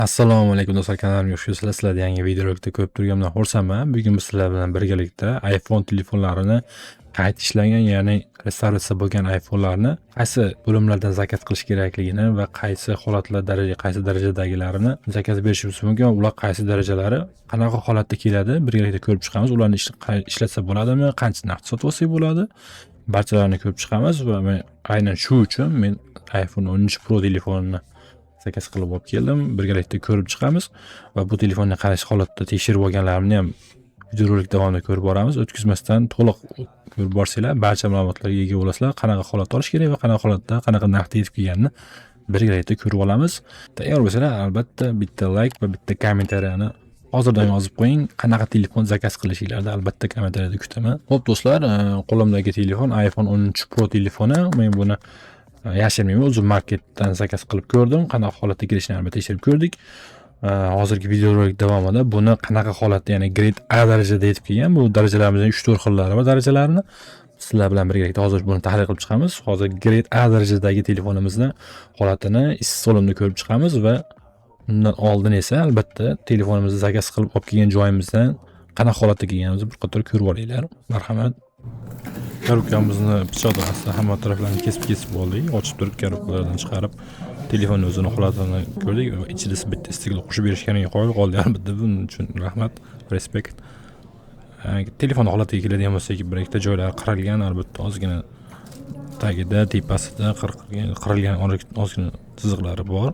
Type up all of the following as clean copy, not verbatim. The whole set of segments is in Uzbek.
Assalomu alaykum do'stlar, kanalimga xush kelibsizlar. Sizlarni yangi videorolikda ko'rib turganimdan xursandman. Bugun biz sizlar bilan birgalikda iPhone telefonlarini qayta ishlangan, ya'ni restavratsiya bo'lgan iPhone'larni qaysi bo'limlardan zakaz qilish kerakligini va qaysi holatlar qaysi darajadagilarini zakaz berishimiz mumkin va ular qaysi darajalari qanaqa holatda keladi birgalikda ko'rib chiqamiz. Ularni ishlatsa bo'ladimi, qancha narx sotib olsak bo'ladi, barchalarini ko'rib chiqamiz va men aynan shu uchun iPhone 10 Pro telefonini zakaz qilib olib keldim. Birgalikda ko'rib chiqamiz va bu telefonni qaysi holatda tekshirib olganlarimni ham videorolik davomida ko'rib boramiz. O'tkazmasdan to'liq ko'rib borsanglar, barcha ma'lumotlarga ega bo'lasizlar. Qanaqa holatda olish kerak va qanaqa holatda, qanaqa narxda yetib kelganini birgalikda ko'rib olamiz. Tayyor bo'lsanglar, albatta bitta like va bitta kommentariyani hozirdan yozib qo'ying. Qanaqa telefon zakaz qilishinglarni albatta kommentariyada kutaman. Xo'p do'stlar, qo'limdagi telefon iPhone 10 Pro telefoni. Men buni yashirmayman, o'zim marketdan zakaz qilib ko'rdim. Qanaqa holatda kelishini albatta tekshirib ko'rdik. Hozirgi videorolik davomida buni qanaqa holatda, ya'ni grade A darajada yetib kelgan, bu darajalarimizning 3-4 xillari va darajalarini sizlar bilan birgalikda hozir buni tahlil qilib chiqamiz. Hozir grade A darajadagi telefonimizni holatini issiq-so'limda ko'rib chiqamiz va undan oldin esa albatta telefonimizni zakaz qilib olib kelgan joyimizdan qanaqa holatda kelganimizni bir qator ko'rib olinglar. Marhamat. Korobkamizni pichoqda hamma taraflarini kesib oldik. Ochib turib korobkalardan chiqarib telefonning o'zini holatini ko'rdik va ichida bitta stiker qo'shib berishganiga qoyil qoldik. Albatta buning uchun rahmat, respekt. Telefon holatiga keladigan bo'lsak, bir ikkita joylari qirilgan, albatta ozgina tagida, tepasida qirilgan ozgina chiziqlari bor.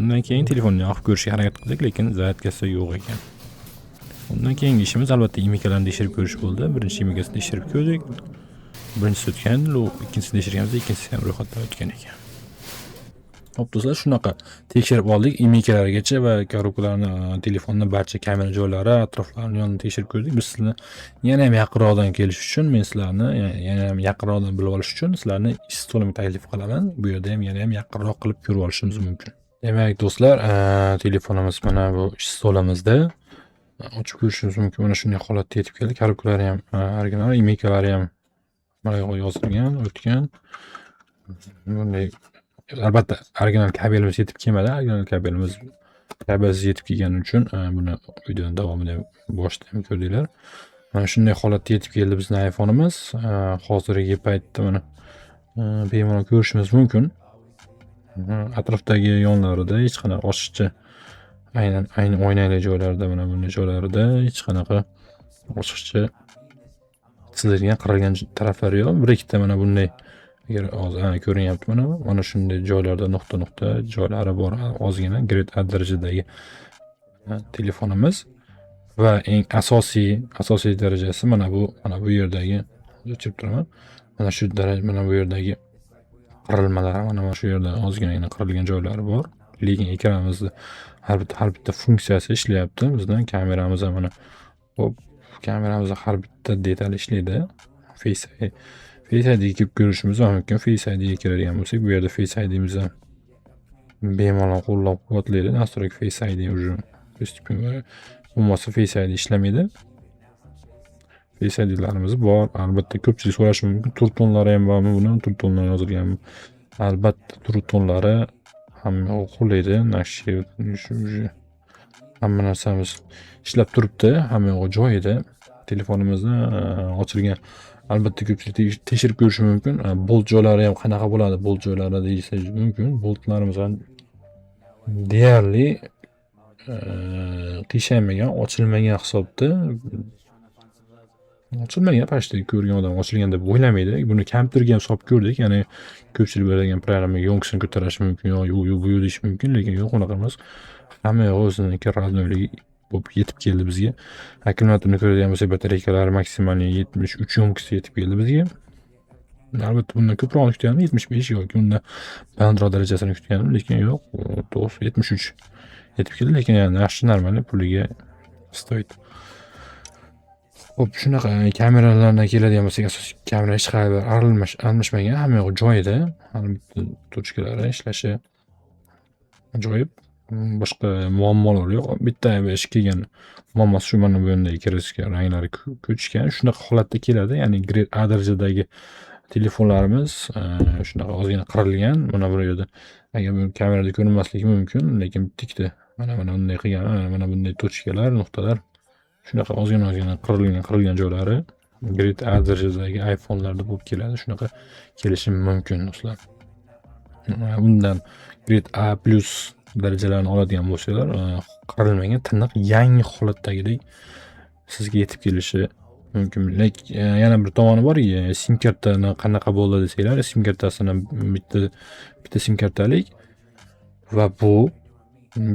Undan keyin telefonni yoqib ko'rishga harakat qildik, lekin zaryadkasi yo'q ekan. Undan keyingi ishimiz albatta imikalarni tekshirib ko'rish bo'ldi. Birinchi imikasini tekshirib ko'rdik. Birinchisi o'tgan, ikkinchisini tekshirganimizda ikkinchisi ham ro'yxatdan o'tgan ekan. Xo'p do'stlar, shunaqa tekshirib oldik imikalargacha va korobkalarni, telefonni barcha kamera joylari, atroflarini yonini tekshirib ko'rdik. Biz sizlarni yana ham yaqinroqdan kelish uchun, men sizlarni yana ham yaqinroqdan bilib olish uchun sizlarni issiq-so'limga taklif qilaman. Bu yerda ham yana ham yaqinroq qilib ko'rib olishimiz mumkin. Demak do'stlar, telefonimiz mana bu issiq-so'limizda. Ochib ko'rishimiz mumkin. Mana shunday holatda yetib keldi. Korobkalari ham original, imikalari ham mana yo'q yozilgan, o'tgan. Bunday albatta original kabelimiz yetib kelmadi. Original kabelsiz yetib kelgani uchun buni videoning davomida boshida ham ko'rdinglar. Mana shunday holatda yetib keldi bizning iPhone'imiz. Hozirgi paytda mana bemalol ko'rishimiz mumkin. Atrofdagi yonlarida hech qanaqa oshiqcha aynan oynali joylarda, mana bunday joylarida hech qanaqa oshiqcha chizilgan, qirilgan taraflari yo'q. Bir ikkita mana bunday agar hozir ko'rinyapti, mana shunday joylarda nuqta joylari bor. Ozgina grade A darajadagi telefonimiz va eng asosiy darajasi mana bu yerdagi, o'chirib turaman. Mana shu mana bu yerdagi qirilmalar, mana shu yerda ozgina qirilgan joylari bor. Lekin ekranimizda har bitta funksiyasi ishlayapti. Bizdan kameramiz ham mana hop, kameramizda har bitta detal ishlaydi. Face ID'ga kirib ko'rishimiz mumkin. Face ID'ga kiradigan bo'lsak, bu yerda Face ID'miz ham bemalol qo'llab-quvvatlaydi. Настройка Face ID уже bo'lmasa Face ID ishlamaydi. Face ID'larimiz bor. Albatta ko'pchilik so'rashi mumkin, turtonlari ham bormi? Buni turtonlar yozilganmi? Albatta turtonlari hamma qo'llaydi. Hamma narsamiz ishlab turibdi, hamma yo'q joyida. Telefonimizni ochilgan. Albatta ko'pchilik tekshirib ko'rishi mumkin. Bolt joylari ham qanaqa bo'ladi? Bolt joylari deysa mumkin. Boltlarimiz ham deyarli qiyshaymagan, ochilmagan hisobda. Ochilmagan, pashta ko'rgan odam ochilgan deb o'ylamaydi. Buni kompyuterga ham solib ko'rdik. Ya'ni ko'pchilik biladigan programmaga yo'ngisini ko'tarish mumkin, yo'q bu deyish mumkin, lekin yo'q, unaqa emas. Hamma yo'q o'ziniki raznoyligi bo'lib yetib keldi bizga. Akkumulyatorni ko'radigan bo'lsak, batareykalari maksimal 73 yo'mkisi yetib keldi bizga. Albatta bundan ko'proq kutgandim, 75 yoki undan balandroq darajasini kutgandim, lekin yo'q, 73 yetib keldi, lekin yani yaxshi normal puliga stoyt. Xo'p, shunaqa kameralardan keladigan bo'lsak, asosiy kamera hech qayerda almashmagan, hamma yo'q joyida. Albatta tochkalari ishlashi ajoyib. Boshqa muammolar yo'q. Bitta ish kelgan muammosi shu, mana bu yerdagi kirishga ranglari ko'chishgan. Shunaqa holatda keladi. Ya'ni grade A darajadagi telefonlarimiz shunaqa ozgina qirilgan. Mana bu yerda agar bu kamerada ko'rinmasligi mumkin, lekin bitta Mana bunday qilgan, mana bunday tochkalar, nuqtalar, shunaqa ozgina qirilgan joylari Grade A darajadagi iPhone'larda bo'lib keladi. Shunaqa kelishi mumkin do'stlar. Bundan Grade A+ darajalarni oladigan bo'lsalar, qirilmagan tiniq yangi holatdagidek sizga yetib kelishi mumkin. Lekin yana bir tomoni bor, sim kartani qanaqa bo'ldi desanglar, sim kartasini bitta sim kartalik va bu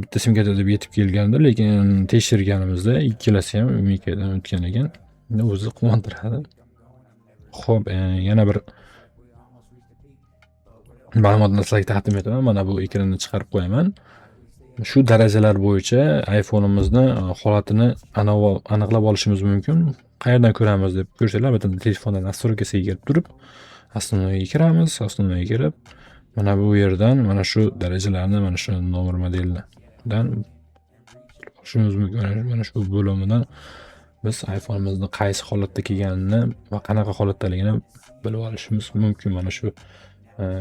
bitta sim karta deb yetib kelgandi, lekin tekshirganimizda ikkalasi ham Umikadan o'tgan ekan. O'zi quvontiradi. Xo'p, yana bir ma'lumotni sizlarga taqdim etaman. Mana bu ekranni chiqarib qo'yaman. Shu darajalar bo'yicha iPhone'imizni holatini aniqlab olishimiz mumkin. Qayerdan ko'ramiz deb ko'rsanglar, albatta telefondan nastroykasiga kirib turib, основнойga kiramiz. Основнойga kirib, mana bu yerdan mana shu darajalarni, mana shu nomer modeldan olishimiz mumkin. Mana shu bo'limidan biz iPhone'imizni qaysi holatda kelganini va qanaqa holatdaligini bilib olishimiz mumkin. Mana shu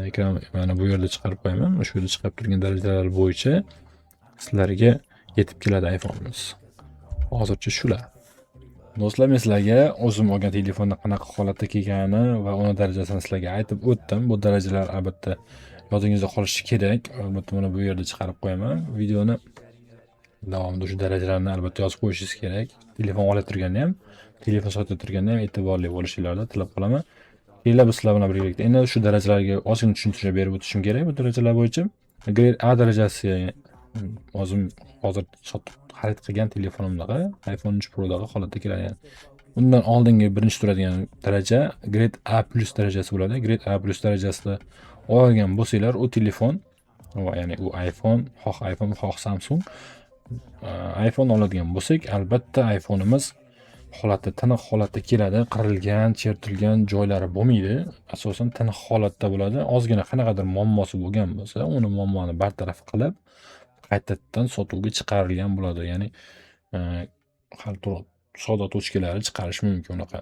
ekran mana bu yerda chiqarib qo'yaman. Shu yerda chiqib turgan darajalar bo'yicha sizlarga yetib keladi iPhone'imiz. Hozircha shular. Do'stlar, men sizlarga o'zim olgan telefonda qanaqa holatda kelgani va uni darajasini sizlarga aytib o'tdim. Bu darajalar albatta yodingizda qolishi kerak. Albatta mana bu yerda chiqarib qo'yaman. Videoni davomida shu darajalarni albatta yozib qo'yishingiz kerak. Telefon olib turganda ham, telefon sotib turganda ham e'tiborli bo'lishinglarni tilab qolaman. Keyin biz sizlar bilan birgalikda endi shu darajalarga ozgina tushuntirib berib o'tishim kerak. Bu darajalar bo'yicha Grade A darajasi o'zim hozir sotib xarid qilgan telefonimdagi iPhone 13 Pro'dagi holatda keladi. Undan oldingi birinchi turadigan daraja Grade A+ darajasi bo'ladi. Grade A+ darajasida olgan bo'lsanglar, u telefon va ya'ni u iPhone, xoh Samsung iPhone oladigan bo'lsak, albatta iPhone'imiz holati tiniq holatda keladi. Qirilgan, chertilgan joylari bo'lmaydi. Asosan tiniq holatda bo'ladi. Ozgina qanaqadir muammosi bo'lgan bo'lsa, uni muammoni bartaraf qilib, qaytadan sotuvga chiqarilgan bo'ladi. Ya'ni savdo tochkalari chiqarish mumkin unaqa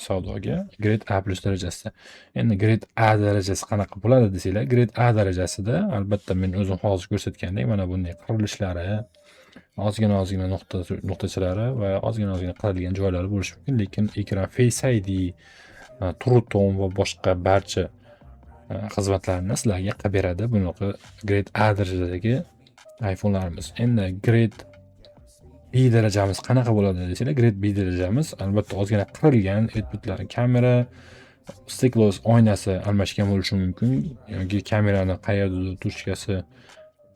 savdoga Grade A+ darajasida. Endi Grade A darajasi qanaqa bo'ladi desanglar, Grade A darajasida albatta men o'zim hozir ko'rsatgandek mana bunday qurilishlari, ozgina nuqtachalari va ozgina qirilgan joylari bo'lishi mumkin, lekin ekran Face ID, True Tone va boshqa barcha xizmatlarni sizlarga qilib beradi bunaqa Grade A darajadagi iPhone'larimiz. Endi Grade B darajamiz qanaqa bo'ladi desanglar, Grade B darajamiz albatta ozgina qirilgan, etbutlari kamera, stiklos oynasi almashgan bo'lishi mumkin yoki kamerani qayerdadir tochkasi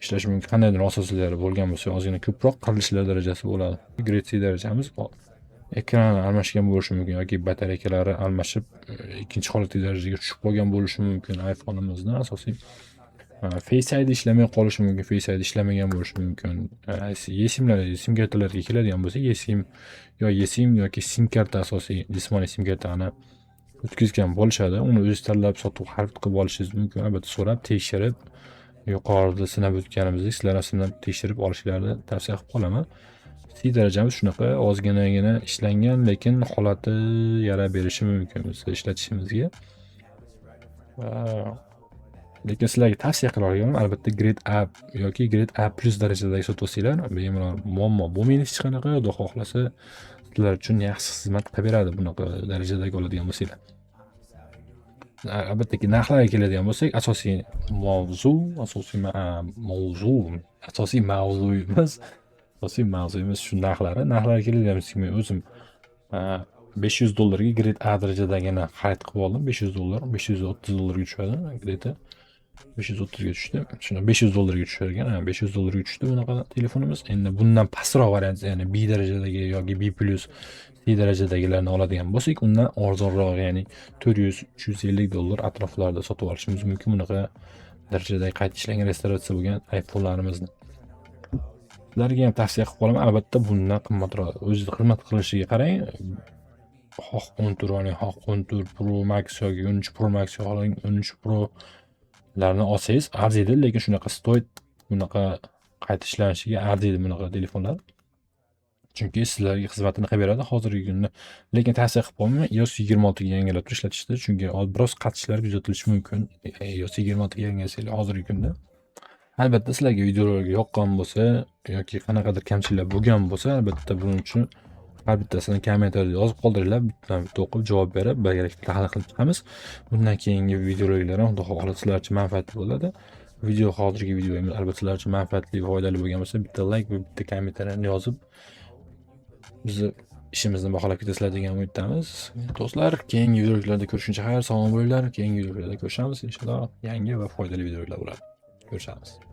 ishlashi mumkin. Qandaydir nosozliklari bo'lgan bo'lsa, ozgina ko'proq qirilishlar darajasi bo'ladi. Grade C darajamiz ekran almashgan bo'lishi mumkin yoki batareykalari almashib ikkinchi holatdagi darajaga tushib qolgan bo'lishi mumkin. iPhone'imizni asosiy Face ID ishlamay qolishi mumkin, Face ID ishlamagan bo'lishi mumkin. eSIMlar, sim kartalarga keladigan bo'lsa, eSIM yoki sim karta asosiy jismoniy sim kartani o'tkazgan bo'lishadi. Uni o'zingiz tanlab sotib xarid qilib olishingiz mumkin. Albatta so'rab, tekshirib, yuqorida sinab o'tganimizdek sizlar ham sinab tekshirib olishlarini tavsiya qilib qolaman. C darajamiz shunaqa ozginagina ishlangan, lekin holati yara berishi mumkin biz ishlatishimizga. Lekin sizlarga tavsiya qila olaman, albatta Grade A yoki Grade A+ darajadagi sotib olsanglar, bemalol muammo bo'lmaydi hech qanaqa. Xudo xohlasa sizlar uchun yaxshi xizmat qilib beradi bunaqa darajadagi oladigan bo'lsanglar. Albatta narxlarga keladigan bo'lsak, asosiy mavzuyimiz shu narxlari. Narxlarga keladigan bo'lsak, men o'zim $500 Grade A darajadagini xarid qilib oldim. $500, $530 ga tushadi. Grade 530 ga tushdi. Shuni $500 ga tushar ekan. $500 ga tushdi bunaqa telefonimiz. Endi bundan pastroq variant, ya'ni B darajadagi yoki B+, C darajadagilarni oladigan bo'lsak, undan arzonroq, ya'ni $400-350 atroflarida sotib olishimiz mumkin bunaqa darajadagi qayta ishlangan restavratsiya bo'lgan iPhone'larimizni. Sizlarga ham tavsiya qilib qolaman, albatta bundan qimmatroq o'zingiz xizmat qilishiga qarang. Xoh 14, xoh 14 Pro Max yoki 13 Pro Max yoki 13 Pro larni olsangiz arziydi, lekin shunaqa stoyt, bunaqa qayta ishlanishiga arziydi bunaqa telefonlar. Chunki sizlarga xizmatini qilib beradi hozirgi kunda. Lekin tavsiya qilib qolaman, iOS 26 ga yangilab ishlatishdi, chunki biroz qatishlar kuzatilishi mumkin. iOS 26 ga yangilasanglar hozirgi kunda Albatta sizlarga videolar yoqqan bo'lsa yoki qanaqadir kamchiliklar bo'lgan bo'lsa, albatta buning uchun har bittasini kommentariyada yozib qoldiringlar. Bittadan-bitta o'qib javob berib, birgalikda hal qilib chiqamiz. Bundan keyingi videoroliklar ham Xudo xohlasa sizlar uchun manfaatli bo'ladi. Hozirgi videomiz albatta sizlar uchun manfaatli va foydali bo'lgan bo'lsa, bitta layk va bitta kommentariyani yozib bizni ishimizni baholab ketasizlar degan umiddamiz. Do'stlar, keyingi videolarda ko'rishguncha xayr, sog' bo'linglar. Keyingi videolarda ko'rishamiz inshaalloh. Yangi va foydali videolar bo'ladi. Görüşürüz.